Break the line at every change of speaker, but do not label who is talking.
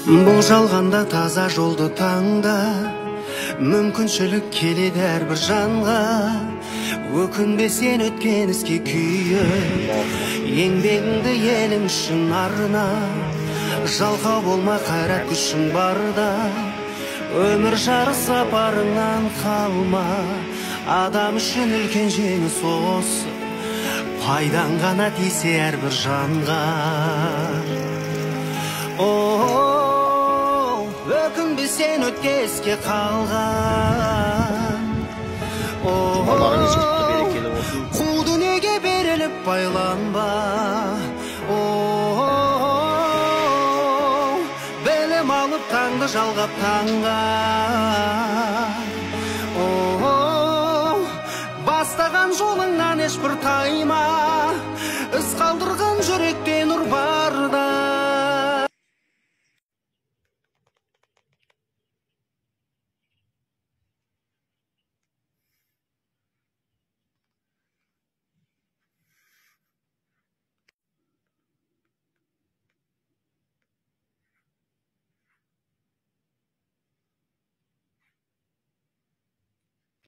Бұл жалғанда таза жолды таңда, мүмкіншілік келеді әрбір жанға. Өкінбе сен өткен іске күйіп, еңбегіңді елің үшін арна. Жалқау болма, қайрат күшің барда, өмір жарыс сапарыңнан қалма. Адам үшін үлкен жеңіс осы, пайдаң ғана тисе әрбір жанға. Өкінбе сен өткеске қалған, қу дүниеге беріліп байланба. Білім алып таңды жалғап таңға, бастаған жолыңнан ешбір тайма. Із қалдырған жүректе